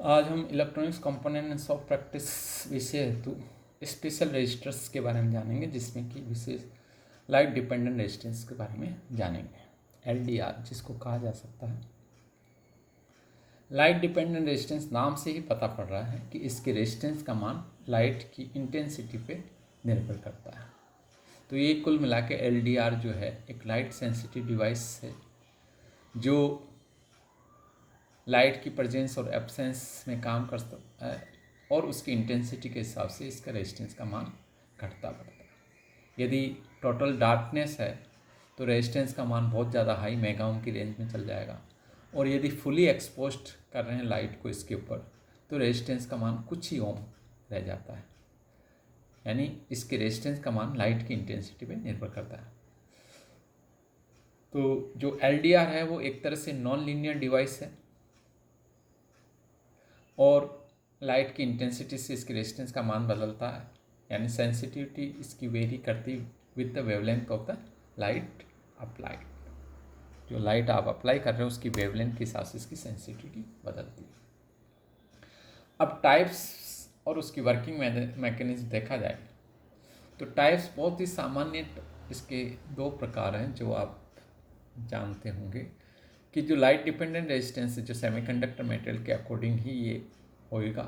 आज हम electronics components of practice विषय हेतु स्पेशल रजिस्टर्स के बारे में जानेंगे, जिसमें कि विशेष लाइट डिपेंडेंट रेजिस्टेंस के बारे में जानेंगे। एलडीआर जिसको कहा जा सकता है लाइट डिपेंडेंट रेजिस्टेंस, नाम से ही पता पड़ रहा है कि इसके रेजिस्टेंस का मान लाइट की इंटेंसिटी पे निर्भर करता है। तो ये कुल मिला के एलडीआर जो है एक लाइट सेंसिटिव डिवाइस है जो लाइट की प्रेजेंस और एब्सेंस में काम कर सकता है और उसकी इंटेंसिटी के हिसाब से इसका रेजिस्टेंस का मान घटता बढ़ता है। यदि टोटल डार्कनेस है तो रेजिस्टेंस का मान बहुत ज़्यादा हाई मेगा ओम की रेंज में चल जाएगा, और यदि फुली एक्सपोज्ड कर रहे हैं लाइट को इसके ऊपर तो रेजिस्टेंस का मान कुछ ही ओम रह जाता है। यानी इसके रेजिस्टेंस का मान लाइट की इंटेंसिटी पर निर्भर करता है। तो जो एलडीआर है वो एक तरह से नॉन लीनियर डिवाइस है और लाइट की इंटेंसिटी से इसकी रेजिस्टेंस का मान बदलता है। यानी सेंसिटिविटी इसकी वेरी करती with the wavelength of the light applied. जो लाइट आप अप्लाई कर रहे हो उसकी वेवलेंथ के हिसाब से इसकी सेंसिटिविटी बदलती है। अब टाइप्स और उसकी वर्किंग मैकेनिज्म देखा जाए तो टाइप्स बहुत ही सामान्य इसके दो प्रकार हैं जो आप जानते होंगे कि जो लाइट डिपेंडेंट रेजिस्टेंस है जो सेमीकंडक्टर मटेरियल के अकॉर्डिंग ही ये होएगा।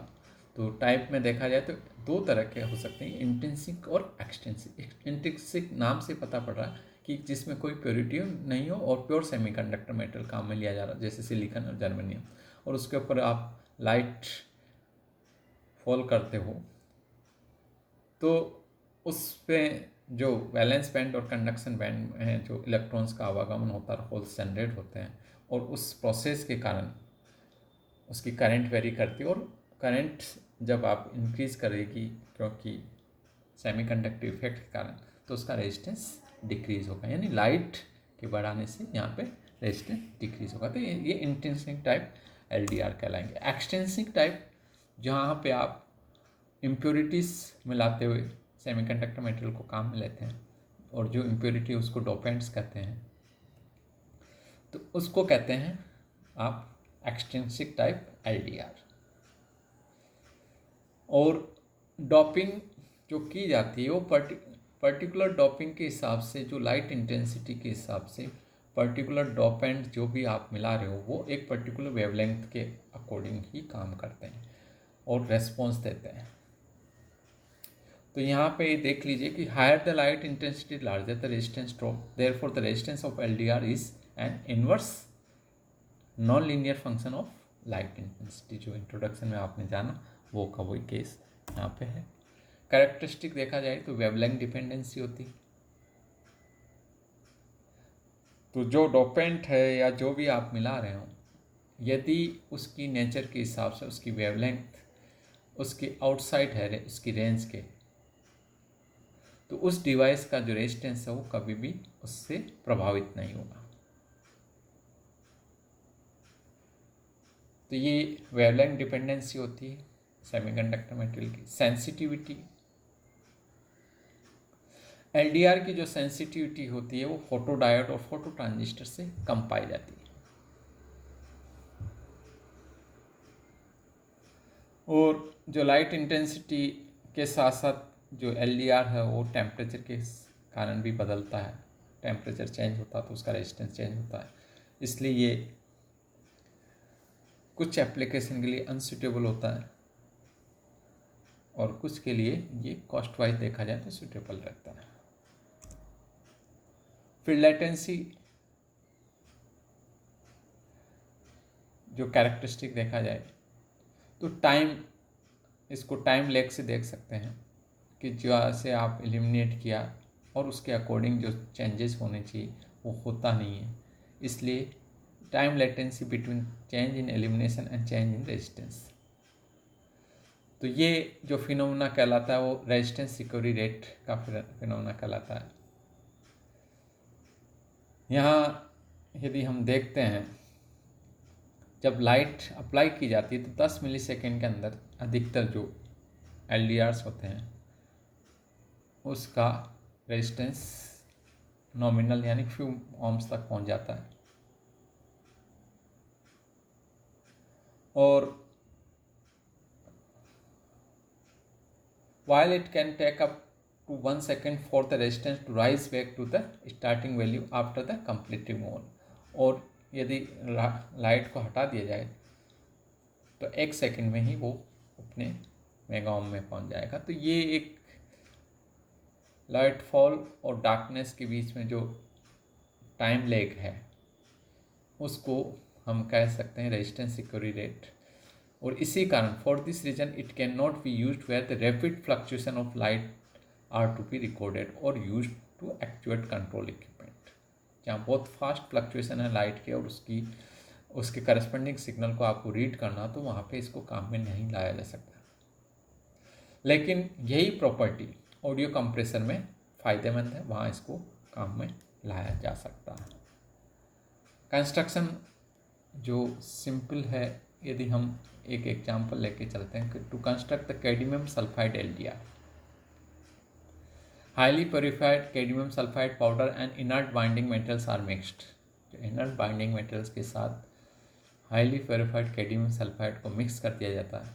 तो टाइप में देखा जाए तो दो तरह के हो सकते हैं, इंट्रिंसिक और एक्सट्रिंसिक। इंट्रिंसिक नाम से पता पड़ रहा है कि जिसमें कोई प्योरिटी नहीं हो और प्योर सेमीकंडक्टर मटेरियल काम में लिया जा रहा है, जैसे सिलिकॉन और जर्मेनियम, और उसके ऊपर आप लाइट फॉल करते हो तो उस पर जो वैलेंस बैंड और कंडक्शन बैंड है, जो इलेक्ट्रॉन्स का आवागमन होता है, होल्स जनरेट होते हैं, और उस प्रोसेस के कारण उसकी करंट वेरी करती है। और करंट जब आप इंक्रीज करेगी क्योंकि सेमीकंडक्टिव इफेक्ट के कारण, तो उसका रेजिस्टेंस डिक्रीज होगा। यानी लाइट के बढ़ाने से यहाँ पे रेजिस्टेंस डिक्रीज होगा। तो ये इंट्रिंसिक टाइप एलडीआर कहलाएंगे। एक्सट्रिंसिक टाइप जहाँ पे आप इम्प्योरिटीज़ मिलाते हुए सेमीकंडक्टर मटेरियल को काम में लेते हैं, और जो इम्प्योरिटी उसको डोपेंट्स कहते हैं, तो उसको कहते हैं आप एक्सट्रिंसिक टाइप एलडीआर। और डोपिंग जो की जाती है वो पर्टिकुलर डोपिंग के हिसाब से, जो लाइट इंटेंसिटी के हिसाब से पर्टिकुलर डोपेंट जो भी आप मिला रहे हो वो एक पर्टिकुलर वेवलेंथ के अकॉर्डिंग ही काम करते हैं और रेस्पॉन्स देते हैं। तो यहाँ पे देख लीजिए कि higher the light intensity larger the resistance drop, therefore the resistance of LDR is an inverse non linear function of light intensity. जो इंट्रोडक्शन में आपने जाना वो का वही केस यहाँ पे है। कैरेक्टरिस्टिक देखा जाए तो वेवलेंथ डिपेंडेंसी होती, तो जो डोपेंट है या जो भी आप मिला रहे हो, यदि उसकी नेचर के हिसाब से उसकी वेवलेंथ उसकी आउटसाइड है उसकी रेंज के, तो उस डिवाइस का जो रेजिस्टेंस है वो कभी भी उससे प्रभावित नहीं होगा। तो ये वेवलेंथ डिपेंडेंसी होती है सेमीकंडक्टर मटेरियल की। सेंसिटिविटी, एलडीआर की जो सेंसिटिविटी होती है वो फोटो डायोड और फोटो ट्रांजिस्टर से कम पाई जाती है। और जो लाइट इंटेंसिटी के साथ साथ जो एलडीआर है वो टेम्परेचर के कारण भी बदलता है। टेम्परेचर चेंज होता है तो उसका रेजिस्टेंस चेंज होता है, इसलिए ये कुछ एप्लीकेशन के लिए अनसूटेबल होता है और कुछ के लिए ये कॉस्ट वाइज देखा जाए तो सूटेबल रहता है। फिर लेटेंसी जो कैरेक्टरिस्टिक देखा जाए तो टाइम, इसको टाइम लैग से देख सकते हैं कि जैसे आप एलिमिनेट किया और उसके अकॉर्डिंग जो चेंजेस होने चाहिए वो होता नहीं है, इसलिए time latency between change in elimination and change in resistance. तो ये जो फिनोमेना कहलाता है वो रेजिस्टेंस रिकवरी रेट का फिनोमेना कहलाता है। यहाँ यदि हम देखते हैं जब लाइट अप्लाई की जाती है तो 10 मिलीसेकेंड के अंदर अधिकतर जो एलडीआर्स होते हैं उसका रेजिस्टेंस नॉमिनल यानी फ्यू ओम्स तक पहुंच जाता है। और while it can take up to 1 second for the resistance to rise back to the starting value after the complete removal. और यदि लाइट को हटा दिया जाए तो 1 सेकंड में ही वो अपने मेगा ओम में पहुंच जाएगा। तो ये एक लाइट फॉल और डार्कनेस के बीच में जो टाइम लेग है उसको हम कह सकते हैं रेजिस्टेंस रिकवरी रेट। और इसी कारण for this reason it can not be used where the rapid fluctuation of light are to be recorded और use to actuate control equipment. जहाँ बहुत फास्ट फ्लक्चुएशन है लाइट के और उसके करस्पॉन्डिंग सिग्नल को आपको रीड करना, तो वहाँ पे इसको काम में नहीं लाया जा सकता। लेकिन यही प्रॉपर्टी ऑडियो कंप्रेसर में फ़ायदेमंद है, वहाँ इसको काम में लाया जा सकता है। कंस्ट्रक्शन जो सिंपल है, यदि हम एक एग्जांपल लेके चलते हैं कि to construct the cadmium sulphide LDR, highly purified cadmium sulphide powder and inert binding metals are mixed. तो इनर्ट बाइंडिंग मेटल्स के साथ हाईली प्योरीफाइड कैडमियम सल्फाइड को मिक्स कर दिया जाता है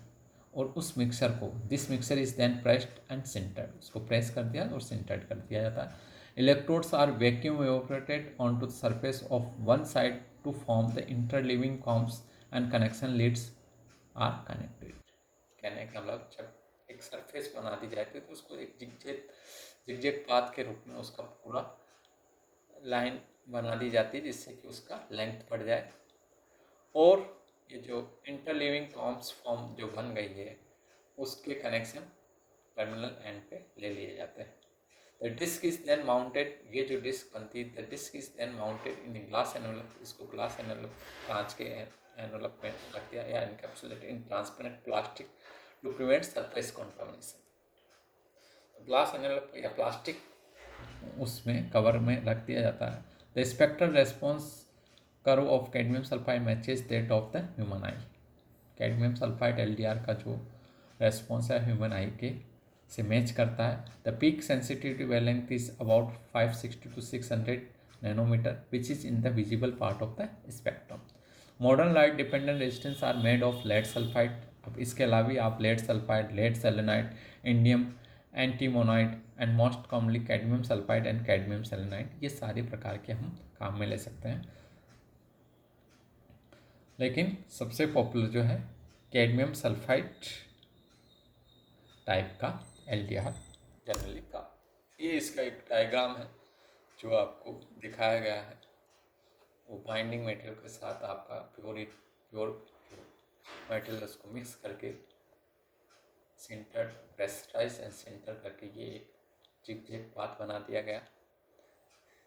और उस मिक्सर को this mixer is then pressed and sintered, उसको प्रेस कर दिया और सिंटर्ड कर दिया जाता है। Electrodes are vacuum evaporated on to the surface of one side to form the interleaving combs and connection leads are connected. कहने का मतलब जब एक सरफेस बना दी जाती है तो उसको एक जिगजेग पाथ के रूप में उसका पूरा लाइन बना दी जाती है जिससे कि उसका लेंथ बढ़ जाए और ये जो इंटरलीविंग कॉम्स फॉर्म जो बन गई है उसके कनेक्शन टर्मिनल एंड पे ले लिए जाते हैं। The disc is then mounted, ये जो डिस्क बनती है the disc is then mounted in glass envelope, इसको ग्लास एनवलप कांच के एनवलप में रख दिया या encapsulated in transparent plastic to prevent surface contamination. Glass envelope या प्लास्टिक उसमें कवर में रख दिया जाता है। The spectral response curve of cadmium sulphide matches that of the human eye. Cadmium sulphide LDR का जो रेस्पॉन्स है ह्यूमन आई के से मैच करता है। The peak sensitivity wavelength is about 560 to 600 nanometre which is in the visible part of the spectrum. Modern light dependent resistance are made of lead sulphide. अब इसके अलावा आप lead sulphide, lead selenide, indium antimonide and most commonly cadmium sulphide and cadmium selenide, ये सारे प्रकार के हम काम में ले सकते हैं। लेकिन सबसे पॉपुलर जो है कैडमियम सल्फाइड टाइप का LDR जनरली का। ये इसका एक डायग्राम है जो आपको दिखाया गया है। वो बाइंडिंग मेटेरियल के साथ आपका प्योर मेटेरियल उसको मिक्स करके सिंटर्ड, प्रेशराइज एंड सिंटर करके ये एक जिगजैग पाथ बना दिया गया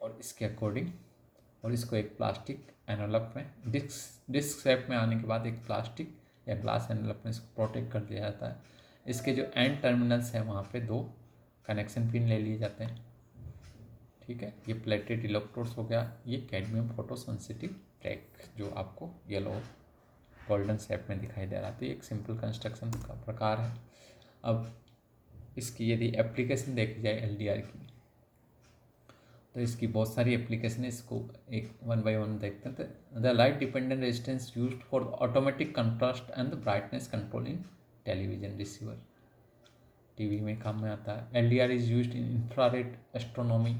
और इसके अकॉर्डिंग और इसको एक प्लास्टिक एनवलप में डिस्क शेप में आने के बाद एक प्लास्टिक या ग्लास एनवलप में इसको प्रोटेक्ट कर दिया जाता है। इसके जो एंड टर्मिनल्स हैं वहाँ पे 2 कनेक्शन पिन ले लिए जाते हैं। ठीक है, ये प्लेटेड इलेक्ट्रोड्स हो गया। ये कैडमियम फोटो सेंसिटिव ट्रैक जो आपको येलो गोल्डन शेप में दिखाई दे रहा था। ये एक सिंपल कंस्ट्रक्शन का प्रकार है। अब इसकी यदि एप्लीकेशन देखी जाए LDR की तो इसकी बहुत सारी एप्लीकेशन है, इसको एक 1 by 1 देखते हैं। तो the light dependent resistance used for automatic contrast and the brightness control in television receiver, TV में काम में आता है। LDR is used in infrared astronomy.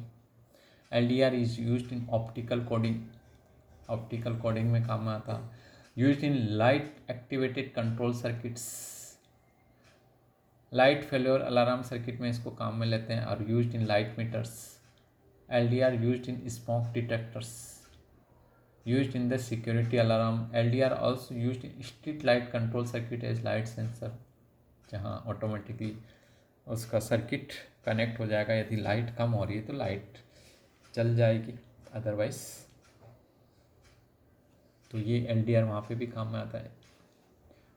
LDR is used in optical coding में काम में आता है। Used in light activated control circuits, light failure alarm circuit में इसको काम में लेते हैं। और used in light meters. LDR used in smoke detectors, used in the security alarm. LDR also used in street light control circuit as light sensor, जहाँ automatically उसका circuit connect हो जाएगा। यदि लाइट कम हो रही है तो लाइट चल जाएगी, अदरवाइज तो ये LDR वहाँ पे भी काम में आता है।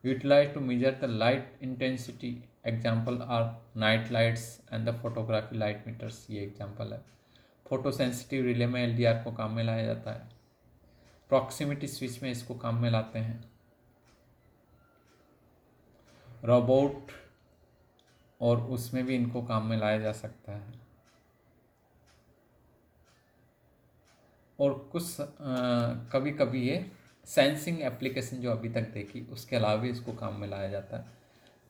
Utilise to measure the light intensity, example are night lights and the photography light meters, ये एग्जाम्पल है। फोटो सेंसिटिव रिले में LDR को काम में लाया जाता है। प्रॉक्सिमिटी स्विच में इसको काम में लाते हैं। रोबोट और उसमें भी इनको काम में लाया जा सकता है। और कुछ कभी कभी ये सेंसिंग एप्लीकेशन जो अभी तक देखी उसके अलावा भी इसको काम में लाया जाता है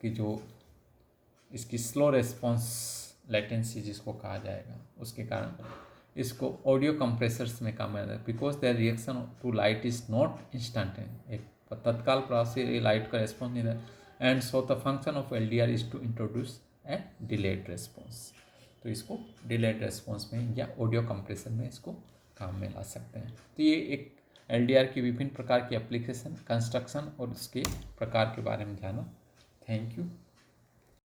कि जो इसकी स्लो रेस्पॉन्स लेटेंसी जिसको कहा जाएगा, उसके कारण इसको ऑडियो कंप्रेसर्स में काम आता है, because their reaction to light is not instantaneous, एक तत्काल प्रभाव से लाइट का रेस्पॉन्स नहीं था, and so the function of LDR is to introduce a delayed response. तो इसको डिलेड रेस्पॉन्स में या ऑडियो कंप्रेसर में इसको काम में ला सकते हैं। तो ये एक LDR की विभिन्न प्रकार की एप्लीकेशन, कंस्ट्रक्शन और उसके प्रकार के बारे में जाना। Thank you.